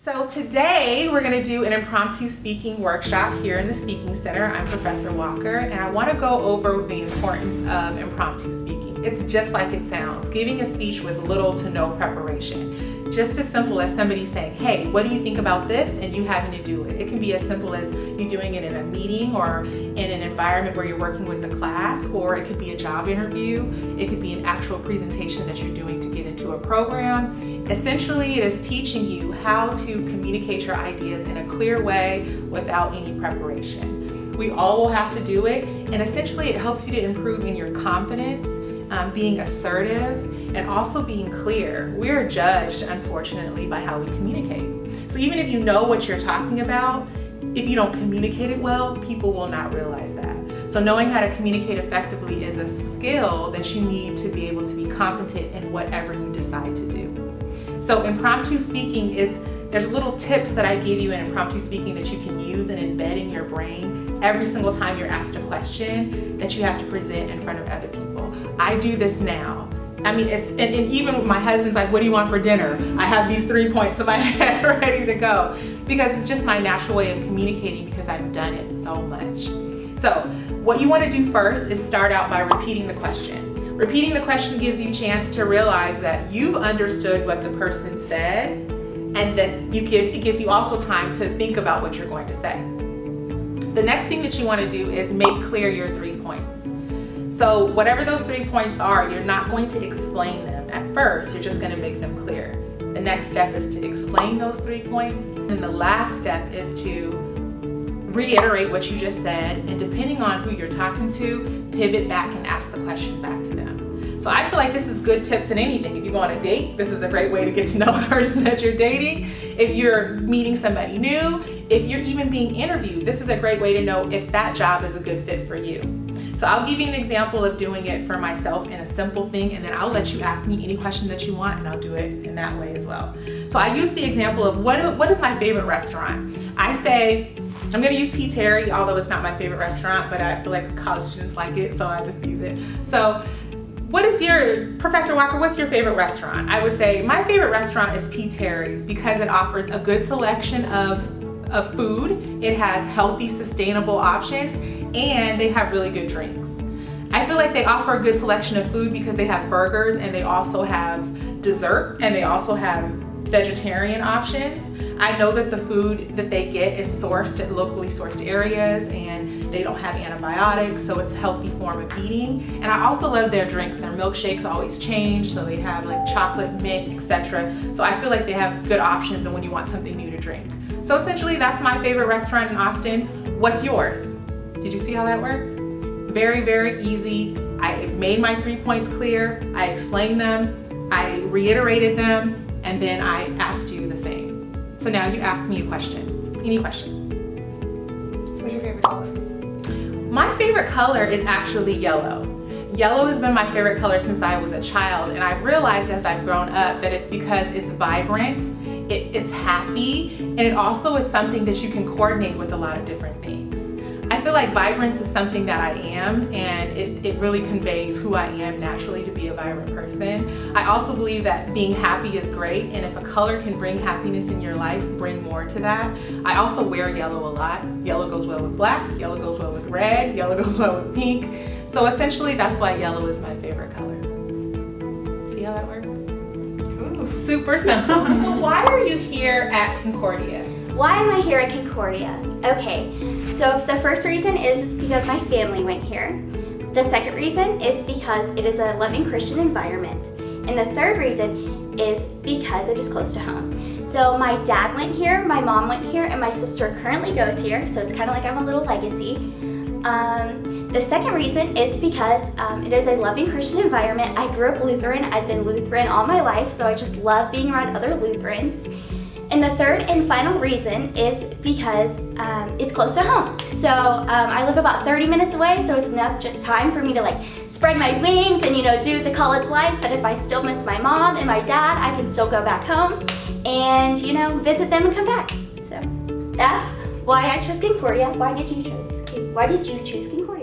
So today we're going to do an impromptu speaking workshop here in the Speaking Center. I'm Professor Walker, and I want to go over the importance of impromptu speaking. It's just like it sounds, giving a speech with little to no preparation. Just as simple as somebody saying, hey, what do you think about this? And you having to do it. It can be as simple as you doing it in a meeting or in an environment where you're working with the class, or it could be a job interview. It could be an actual presentation that you're doing to get into a program. Essentially, it is teaching you how to communicate your ideas in a clear way without any preparation. We all will have to do it, and essentially it helps you to improve in your confidence, being assertive, and also being clear. We are judged, unfortunately, by how we communicate. So even if you know what you're talking about, if you don't communicate it well, people will not realize that. So knowing how to communicate effectively is a skill that you need to be able to be competent in whatever you decide to do. So impromptu speaking there's little tips that I give you in impromptu speaking that you can use and embed in your brain every single time you're asked a question that you have to present in front of other people. I do this now. I mean, and even my husband's like, what do you want for dinner? I have these 3 points in my head ready to go because it's just my natural way of communicating because I've done it so much. So what you want to do first is start out by repeating the question. Repeating the question gives you a chance to realize that you've understood what the person said, and that it gives you also time to think about what you're going to say. The next thing that you want to do is make clear your 3 points. So whatever those 3 points are, you're not going to explain them at first, you're just going to make them clear. The next step is to explain those 3 points, and the last step is to reiterate what you just said, and depending on who you're talking to, pivot back and ask the question back to them. So I feel like this is good tips in anything. If you go on a date, this is a great way to get to know the person that you're dating. If you're meeting somebody new, if you're even being interviewed, this is a great way to know if that job is a good fit for you. So I'll give you an example of doing it for myself in a simple thing, and then I'll let you ask me any question that you want, and I'll do it in that way as well. So I use the example of what is my favorite restaurant? I say, I'm gonna use P. Terry, although it's not my favorite restaurant, but I feel like college students like it, so I just use it. So Professor Walker, what's your favorite restaurant? I would say my favorite restaurant is P. Terry's because it offers a good selection of food. It has healthy, sustainable options, and they have really good drinks. I feel like they offer a good selection of food because they have burgers, and they also have dessert, and they also have vegetarian options. I know that the food that they get is sourced at locally sourced areas, and they don't have antibiotics, so it's a healthy form of eating. And I also love their drinks. Their milkshakes always change, so they have like chocolate, mint, etc. So I feel like they have good options and when you want something new to drink. So essentially, that's my favorite restaurant in Austin. What's yours? Did you see how that worked? Very, very easy. I made my 3 points clear. I explained them. I reiterated them. And then I asked you the same. So now you ask me a question. Any question? What's your favorite color? My favorite color is actually yellow. Yellow has been my favorite color since I was a child, and I've realized as I've grown up that it's because it's vibrant, it's happy, and it also is something that you can coordinate with a lot of different things. I feel like vibrance is something that I am, and it really conveys who I am naturally to be a vibrant person. I also believe that being happy is great, and if a color can bring happiness in your life, bring more to that. I also wear yellow a lot. Yellow goes well with black, yellow goes well with red, yellow goes well with pink. So essentially, that's why yellow is my favorite color. See how that works? Ooh, super simple. So why are you here at Concordia? Why am I here at Concordia? Okay, so the first reason is because my family went here. The second reason is because it is a loving Christian environment. And the third reason is because it is close to home. So my dad went here, my mom went here, and my sister currently goes here, so it's kind of like I'm a little legacy. The second reason is because it is a loving Christian environment. I grew up Lutheran. I've been Lutheran all my life, so I just love being around other Lutherans. And the third and final reason is because it's close to home. So I live about 30 minutes away, so it's enough time for me to like spread my wings and do the college life. But if I still miss my mom and my dad, I can still go back home and visit them and come back. So that's why I chose Concordia. Why did you choose Concordia?